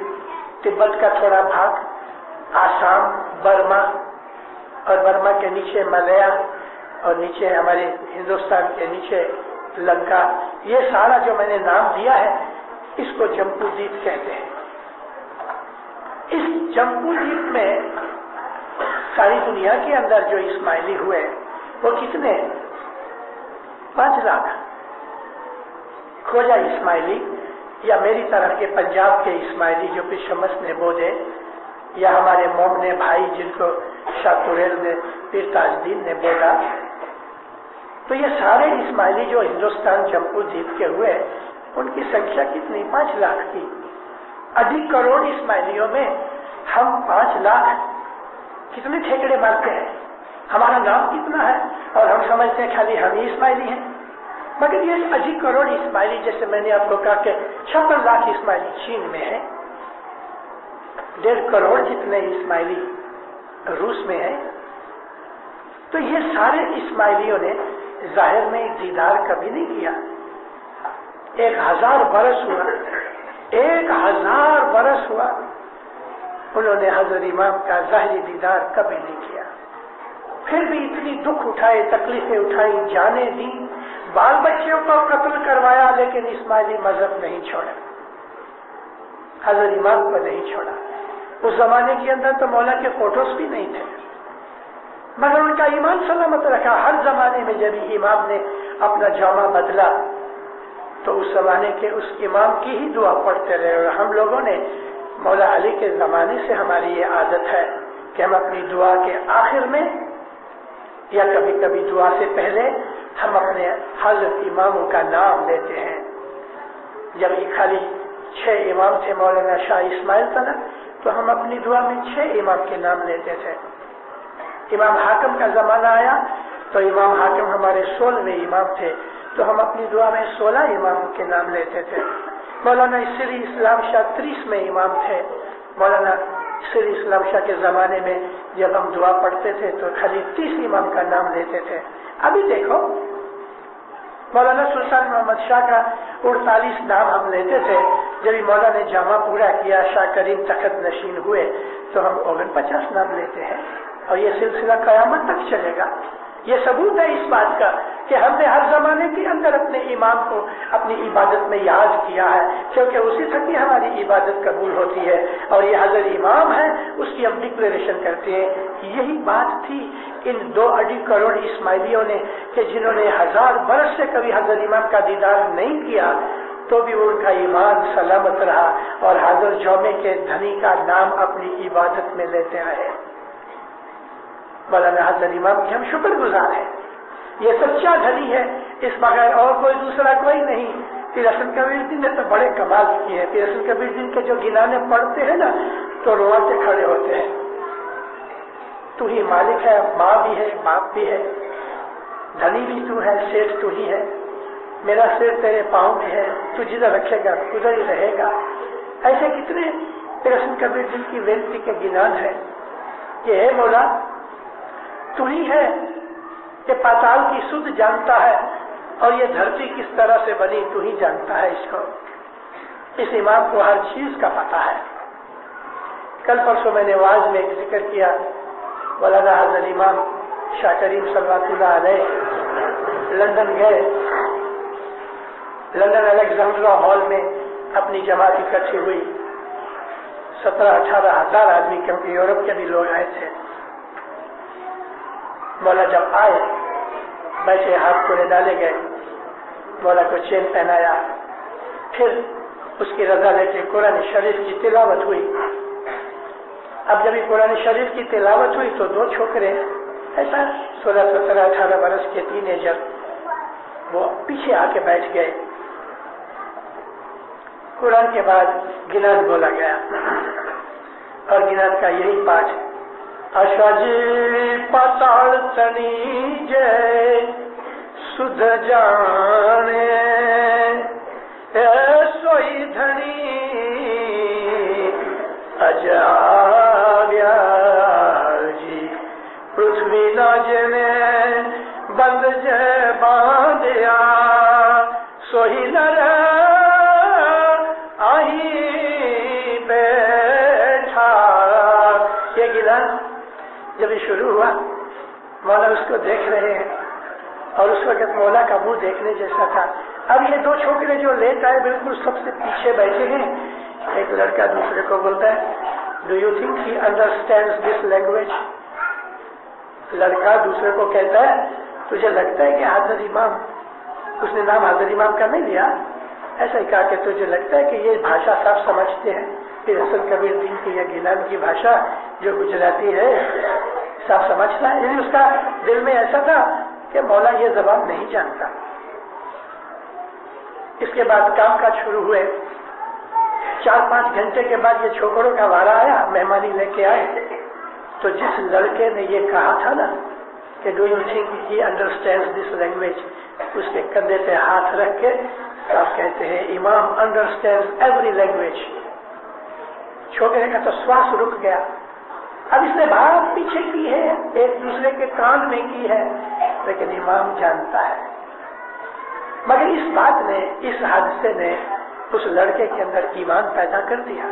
تبت کا تھوڑا بھاگ، آسام، برما، اور برما کے نیچے ملیا، اور نیچے ہمارے ہندوستان کے نیچے لنکا۔ یہ سارا جو میں نے نام دیا ہے اس کو جمپو دیپ کہتے ہیں۔ اس جمپو دیپ میں ساری دنیا کے اندر جو اسماعیلی ہوئے وہ کتنے؟ 5 لاکھ کھوجا اسماعیلی، یا میری طرح کے پنجاب کے اسماعیلی جو پھر شمس نے بودے، یا ہمارے مومن بھائی جن کو شاہ توریل نے، پیر تاج الدین نے بولا، تو یہ سارے اسماعیلی جو ہندوستان جمپو دیپ کے ہوئے ان کی سنکھیا کتنی؟ 5 لاکھ کی۔ 2.5 کروڑ اسماعیلیوں میں ہم 5 لاکھ کتنے ٹھیکڑے مارتے ہیں، ہمارا نام کتنا ہے، اور ہم سمجھتے ہیں خالی ہم ہی اسماعیلی ہیں، مگر یہ 2.5 کروڑ اسماعیلی، جیسے میں نے آپ کو کہا کہ 56 لاکھ اسماعیلی چین میں ہے، 1.5 کروڑ جتنے اسماعیلی روس میں ہے، تو یہ سارے اسماعیلیوں نے ظاہر میں دیدار کبھی نہیں کیا۔ 1000 برس ہوا، 1000 برس ہوا، انہوں نے حضرت امام کا ظاہری دیدار کبھی نہیں کیا، پھر بھی اتنی دکھ اٹھائے، تکلیفیں اٹھائی، جانیں دی، بال بچوں کو قتل کروایا، لیکن اسماعیلی مذہب نہیں چھوڑا، حضرت امام کو نہیں چھوڑا۔ اس زمانے کے اندر تو مولا کے فوٹوز بھی نہیں تھے، مگر ان کا ایمان سلامت رکھا۔ ہر زمانے میں جب امام نے اپنا جامہ بدلا تو اس زمانے کے اس امام کی ہی دعا پڑھتے رہے، اور ہم لوگوں نے مولا علی کے زمانے سے ہماری یہ عادت ہے کہ ہم اپنی دعا کے آخر میں یا کبھی کبھی دعا سے پہلے ہم اپنے حضرت اماموں کا نام لیتے ہیں۔ جب یہ خالی 6 امام تھے مولانا شاہ اسماعیل تنک، تو ہم اپنی دعا میں 6 امام کے نام لیتے تھے۔ امام حاکم کا زمانہ آیا تو امام حاکم ہمارے 16ویں امام تھے، تو ہم اپنی دعا میں 16 اماموں کے نام لیتے تھے۔ مولانا سری اسلام شاہ 30ویں امام تھے، مولانا سری اسلام شاہ کے زمانے میں جب ہم دعا پڑھتے تھے تو خالی 30 امام کا نام لیتے تھے۔ ابھی دیکھو مولانا سلطان محمد شاہ کا 48 نام ہم لیتے تھے، جب مولا نے جامع پورا کیا، شاہ کریم تخت نشین ہوئے تو ہم 49 نام لیتے ہیں، اور یہ سلسلہ قیامت تک چلے گا۔ یہ ثبوت ہے اس بات کا کہ ہم نے ہر زمانے کے اندر اپنے امام کو اپنی عبادت میں یاد کیا ہے، کیونکہ اسی تک ہی ہماری عبادت قبول ہوتی ہے، اور یہ حضرت امام ہے، اس کی ہم ڈکلیریشن کرتے ہیں۔ یہی بات تھی ان 2.5 کروڑ اسماعیلیوں نے کہ جنہوں نے 1000 برس سے کبھی حضرت امام کا دیدار نہیں کیا، تو بھی ان کا ایمان سلامت رہا اور حاضر جومے کے دھنی کا نام اپنی عبادت میں لیتے رہے۔ مولانا حضرت امام کی ہم شکر گزار ہیں، یہ سچا دھنی ہے، اس بغیر اور کوئی دوسرا کوئی نہیں۔ پیر حسن کبیر دین نے تو بڑے کمال کیے ہیں، پیر حسن کبیر دین کے جو گنانے پڑھتے ہیں نا تو روتے کھڑے ہوتے ہیں۔ تو ہی مالک ہے، ماں بھی ہے، باپ بھی ہے، دھنی بھی تو ہے، سیٹ تو ہی ہے، میرا سر تیرے پاؤں میں ہے، تو جدھر رکھے گا ادھر ہی رہے گا۔ ایسے کتنے پیر حسن کبیر دین کی ویلتی کے گنان ہے کہ اے مولا تو ہی ہے کہ پاتال کی سدھ جانتا ہے اور یہ دھرتی کس طرح سے بنی تو ہی جانتا ہے اس کو۔ اس امام کو ہر چیز کا پتہ ہے۔ کل پرسوں میں نے واعظ میں ایک ذکر کیا، مولانا حضرت امام شاہ کریم صلوات اللہ علیہ لندن گئے، لندن الیگزینڈرا ہال میں اپنی جماعت اکٹھی ہوئی، 17-18 ہزار آدمی، کیونکہ یورپ کے بھی لوگ آئے تھے۔ مولا جب آئے بیٹھے، ہاتھ کو ڈالے گئے، مولا کو چین پہنایا، پھر اس کی رضا لے کے قرآن شریف کی تلاوت ہوئی۔ اب جب قرآن شریف کی تلاوت ہوئی تو 2 چھوکرے ایسا 16, 17, 18 برس کے ٹین ایجر وہ پیچھے آ کے بیٹھ گئے۔ قرآن کے بعد گنان بولا گیا اور گنان کا یہی پاٹ، اشاجی پتال چنی جے سدھ جانے سوئی دھنی اجاویا جی پرتھوی نہ جنے بند جے باندیا سوئی نر آئی بیٹھا۔ یہ گنان جب یہ شروع ہوا، مولا اس کو دیکھ رہے ہیں اور اس وقت مولا کا منہ دیکھنے جیسا تھا۔ اب یہ 2 چھوکرے جو لیٹ آئے بالکل سب سے پیچھے بیٹھے ہیں، ایک لڑکا دوسرے کو بولتا ہے do you think he understands this language? لڑکا دوسرے کو کہتا ہے تجھے لگتا ہے کہ حضرت امام، اس نے نام حضرت امام کا نہیں لیا، ایسا ہی کہا کہ تجھے لگتا ہے کہ یہ بھاشا سب سمجھتے ہیں؟ پھر حسن کبیر دین کی یہ گیلان کی بھاشا جو گجراتی ہے سب سمجھتا ہے؟ یعنی اس کا دل میں ایسا تھا کہ مولا یہ زبان نہیں جانتا۔ اس کے بعد کام کاج شروع ہوئے، 4-5 گھنٹے کے بعد یہ چھوکروں کا وارا آیا، مہمانی لے کے آئے، تو جس لڑکے نے یہ کہا تھا نا کہ do you think he understands this language, اس کے کندھے پہ ہاتھ رکھ کے آپ کہتے ہیں امام انڈرسٹینڈز ایوری لینگویج۔ چھوکرے کا تو سواس رک گیا۔ اب اس نے بات پیچھے کی ہے، ایک دوسرے کے کان میں کی ہے، لیکن امام جانتا ہے۔ مگر اس بات نے، اس حادثے نے اس لڑکے کے اندر ایمان پیدا کر دیا،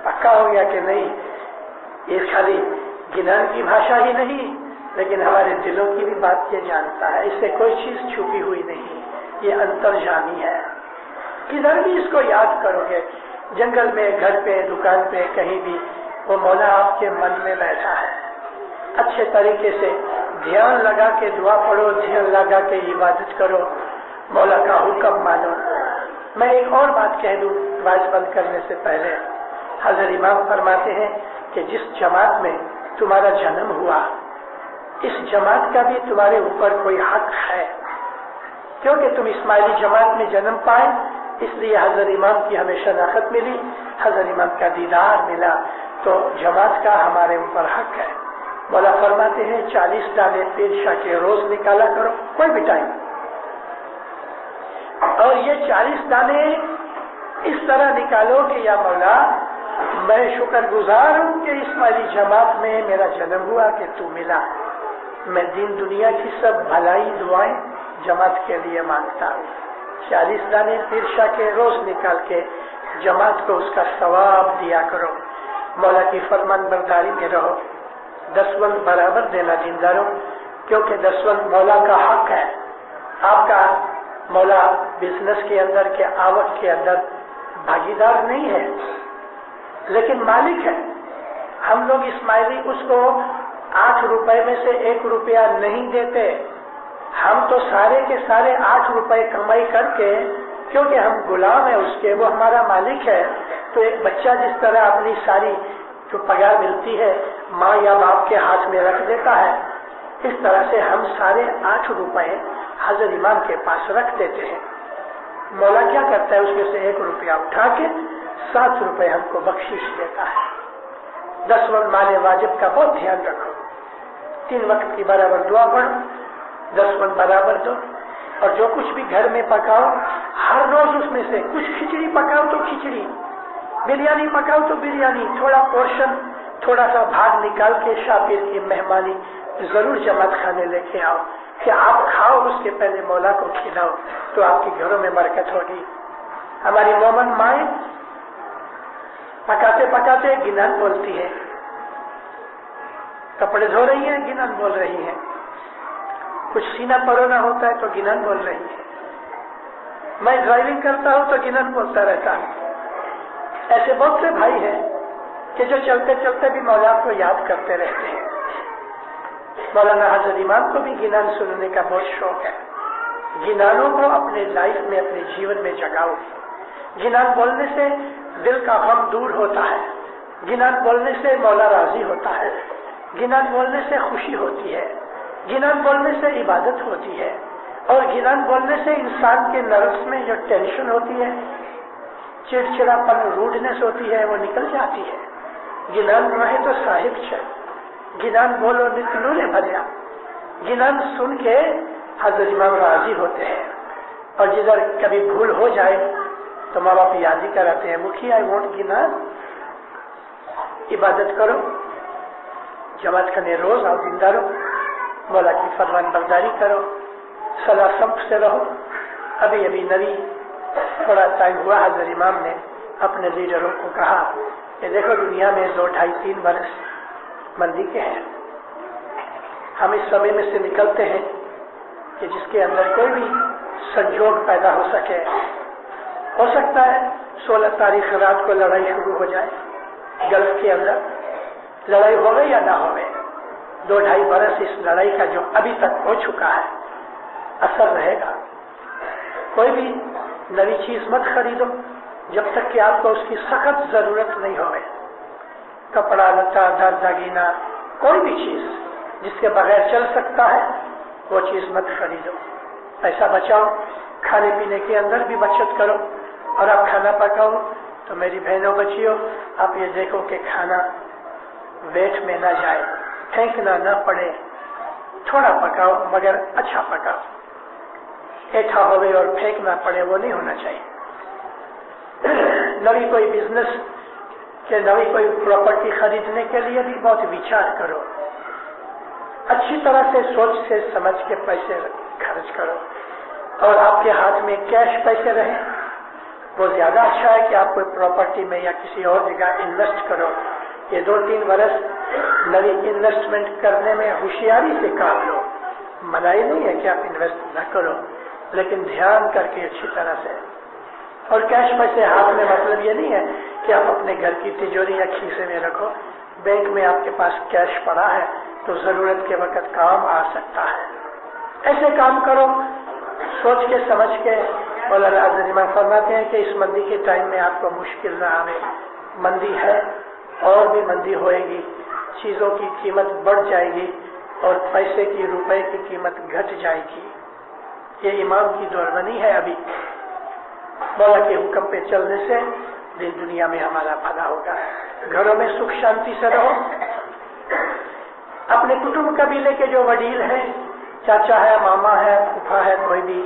پکا ہو گیا کہ نہیں، یہ خالی گنان کی بھاشا ہی نہیں لیکن ہمارے دلوں کی بھی بات یہ جانتا ہے، اس سے کوئی چیز چھپی ہوئی نہیں، یہ انترجامی ہے۔ کدھر بھی اس کو یاد کرو گے، جنگل میں، گھر پہ، دکان پہ، کہیں بھی، وہ مولا آپ کے من میں بیٹھا ہے۔ اچھے طریقے سے دھیان لگا کے دعا پڑھو، دھیان لگا کے عبادت کرو، مولا کا حکم مانو۔ میں ایک اور بات کہہ دوں واعظ بند کرنے سے پہلے، حضرت امام فرماتے ہیں کہ جس جماعت میں تمہارا جنم ہوا، اس جماعت کا بھی تمہارے اوپر کوئی حق ہے، کیونکہ تم اسماعیلی جماعت میں جنم پائے، اس لیے حضرت امام کی ہمیں شناخت ملی، حضرت امام کا دیدار ملا، تو جماعت کا ہمارے اوپر حق ہے۔ مولا فرماتے ہیں 40 دانے پیر شاہ کے روز نکالا کرو، کوئی بھی ٹائم، اور یہ 40 دانے اس طرح نکالو کہ یا مولا میں شکر گزار ہوں کہ اسماعیلی جماعت میں میرا جنم ہوا، کہ تو ملا، میں دین دنیا کی سب بھلائی دعائیں جماعت کے لیے مانگتا ہوں۔ 40 دانے پیر شاہ کے روز نکال کے جماعت کو اس کا ثواب دیا کرو، مولا کی فرمان برداری میں رہو، 10 برابر دینا دینداروں، کیونکہ 10 مولا کا حق ہے، آپ کا مولا بزنس کے اندر کے آوک کے اندر بھاگیدار نہیں ہے، لیکن مالک ہے۔ ہم لوگ اسماعیلی اس کو 8 روپے میں سے 1 روپیہ نہیں دیتے، ہم تو سارے کے سارے 8 روپے کمائی کر کے، کیونکہ ہم غلام ہیں اس کے، وہ ہمارا مالک ہے۔ تو ایک بچہ جس طرح اپنی ساری جو پگار ملتی ہے ماں یا باپ کے ہاتھ میں رکھ دیتا ہے، اس طرح سے ہم سارے 8 روپے حضرت امام کے پاس رکھ دیتے ہیں۔ مولا کیا کرتا ہے، اس میں سے 1 روپیہ اٹھا کے 7 روپے ہم کو بخشش دیتا ہے۔ 10 وقت مال واجب کا بہت دھیان رکھو، 3 وقت کی برابر دعا پڑھو، 10 وقت برابر دو، اور جو کچھ بھی گھر میں پکاؤ ہر روز اس میں سے کچھ، کھچڑی پکاؤ تو کھچڑی، بریانی پکاؤ تو بریانی، تھوڑا پورشن، تھوڑا سا بھاگ نکال کے شاپیر کی مہمانی ضرور جماعت کھانے لے کے آؤ کہ آپ کھاؤ، اس کے پہلے مولا کو کھلاؤ تو آپ کے گھروں میں برکت ہوگی۔ ہماری مومن مائیں پکاتے پکاتے گنان بولتی ہے، کپڑے دھو رہی ہیں گنان بول رہی ہیں، کچھ سینہ پرونا ہوتا ہے تو گنان بول رہی ہے، میں ڈرائیونگ کرتا ہوں تو گنان بولتا رہتا ہوں۔ ایسے بہت سے بھائی ہیں کہ جو چلتے چلتے بھی مولا کو یاد کرتے رہتے ہیں۔ مولانا حضرت امام کو بھی گنان سننے کا بہت شوق ہے۔ گنانوں کو اپنے لائف میں، اپنے جیون میں جگاؤ۔ گنان بولنے سے دل کا غم دور ہوتا ہے، گنان بولنے سے مولا راضی ہوتا ہے، گنان بولنے سے خوشی ہوتی ہے، گنان بولنے سے عبادت ہوتی ہے، اور گنان بولنے سے انسان کے نروس میں جو ٹینشن ہوتی ہے، چڑچڑاپن، روڈنس ہوتی ہے، وہ نکل جاتی ہے۔ گنان رہے تو صاحب چل، گنان بولو نت نورے بھریا۔ گنان سن کے حضرت امام راضی ہوتے ہیں، اور جدھر کبھی بھول ہو جائے تو ماں باپ یاد ہی کراتے ہیں، مکھی آئی وونٹ گنان، عبادت کرو، جماعت کرنے روز آؤ، زندہ رہو، مولا کی فرمان برداری کرو، صلاح سمت سے رہو۔ ابھی ابھی نبی تھوڑا ٹائم ہوا، حضرت امام نے اپنے لیڈروں کو کہا کہ دیکھو دنیا میں 2, 2.5, 3 برس مندی کے ہیں، ہم اس سمے میں سے نکلتے ہیں کہ جس کے اندر کوئی بھی سنجوگ پیدا ہو سکے۔ ہو سکتا ہے 16 تاریخ رات کو لڑائی شروع ہو جائے، گلف کے اندر لڑائی ہو گئی یا نہ ہو گئی، 2, 2.5 برس اس لڑائی کا جو ابھی تک ہو چکا ہے اثر رہے گا۔ کوئی بھی نئی چیز مت خریدو جب تک کہ آپ کو اس کی سخت ضرورت نہیں ہوگی۔ کپڑا لتا، در دگینا، کوئی بھی چیز جس کے بغیر چل سکتا ہے وہ چیز مت خریدو، پیسہ بچاؤ، کھانے پینے کے اندر بھی بچت کرو، اور آپ کھانا پکاؤ تو میری بہنوں بچیوں آپ یہ دیکھو کہ کھانا ویٹ میں نہ جائے، پھینکنا نہ پڑے، تھوڑا پکاؤ مگر اچھا پکاؤ، ایٹھا ہوئے اور پھینکنا پڑے وہ نہیں ہونا چاہیے۔ نئی کوئی بزنس کہ نئی کوئی پراپرٹی خریدنے کے لیے بھی بہت وچار کرو، اچھی طرح سے سوچ سے سمجھ کے پیسے خرچ کرو، اور آپ کے ہاتھ میں کیش پیسے رہیں وہ زیادہ اچھا ہے کہ آپ کوئی پراپرٹی میں یا کسی اور جگہ انویسٹ کرو۔ یہ 2-3 برس نئی انویسٹمنٹ کرنے میں ہوشیاری سے کام لو، منائی نہیں ہے کہ آپ انویسٹ نہ کرو، لیکن دھیان کر کے اچھی طرح سے۔ اور کیش پیسے ہاتھ میں مطلب یہ نہیں ہے کہ آپ اپنے گھر کی تجوری یا کھیسے میں رکھو، بینک میں آپ کے پاس کیش پڑا ہے تو ضرورت کے وقت کام آ سکتا ہے۔ ایسے کام کرو سوچ کے سمجھ کے۔ مولانا حضرت امام فرماتے ہیں کہ اس مندی کے ٹائم میں آپ کو مشکل نہ آئے، مندی ہے اور بھی مندی ہوئے گی، چیزوں کی قیمت بڑھ جائے گی اور پیسے کی، روپے کی قیمت گھٹ جائے گی۔ یہ امام کی دوربنی ہے۔ ابھی مولا کے حکم پہ چلنے سے دین دنیا میں ہمارا بھلا ہوگا۔ گھروں میں سکھ شانتی سے رہو۔ اپنے کٹمب قبیلے کے جو وڈیل ہیں، چاچا ہے، ماما ہے، پھوپھا ہے، کوئی بھی،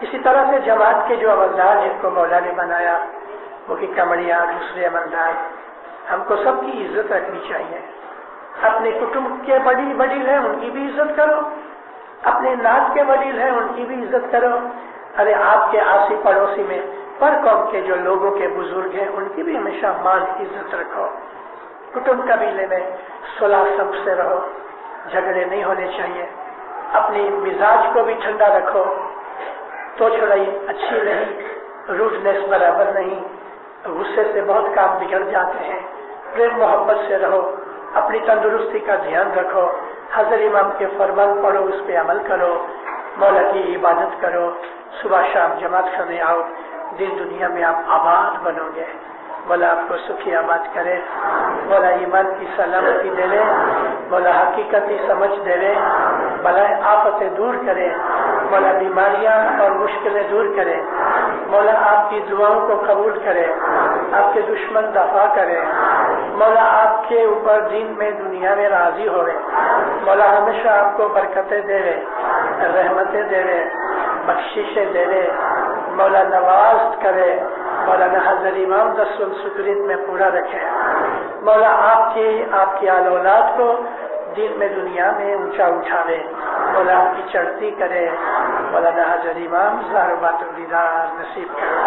اسی طرح سے جماعت کے جو عملدار جن کو مولا نے بنایا، وہ کی کمڑیاں، دوسرے عملدار، ہم کو سب کی عزت رکھنی چاہیے۔ اپنے کٹمب کے وڈیل ہیں ان کی بھی عزت کرو، اپنے نات کے وڈیل ہیں ان کی بھی عزت کرو۔ ارے آپ کے آسی پڑوسی میں پر قوم کے جو لوگوں کے بزرگ ہیں ان کی بھی ہمیشہ مان عزت رکھو۔ کٹمب قبیلے میں صلح سب سے رہو، جھگڑے نہیں ہونے چاہیے۔ اپنی مزاج کو بھی ٹھنڈا رکھو، تو چھڑائی اچھی نہیں, روڈنیس برابر نہیں, غصے سے بہت کام بگڑ جاتے ہیں. پریم محبت سے رہو, اپنی تندرستی کا دھیان رکھو, حضرت امام کے فرمان پڑھو, اس پہ عمل کرو, مولا کی عبادت کرو, صبح شام جماعت کرنے آؤ, دین دنیا میں آپ آباد بنو گے. مولا آپ کو سکھی آباد کرے, مولا ایمان کی سلامتی دے لے, مولا حقیقتی سمجھ دے لے, بلائے آفتیں دور کرے, مولا بیماریاں اور مشکلیں دور کرے, مولا آپ کی دعاؤں کو قبول کرے, آپ کے دشمن دفاع کرے, مولا آپ کے اوپر دین میں دنیا میں راضی ہوئے, مولا ہمیشہ آپ کو برکتیں دے لے, رحمتیں دے لے, بخششیں دے لے, مولا نواز کرے, مولانا حضرت امام دس السکریت میں پورا رکھے. مولا آپ کی آل اولاد کو دین میں دنیا میں اونچا اٹھاوے, مولا آپ کی چڑھتی کرے. مولانا حضرت امام زہر بات الدیدار نصیب کرے.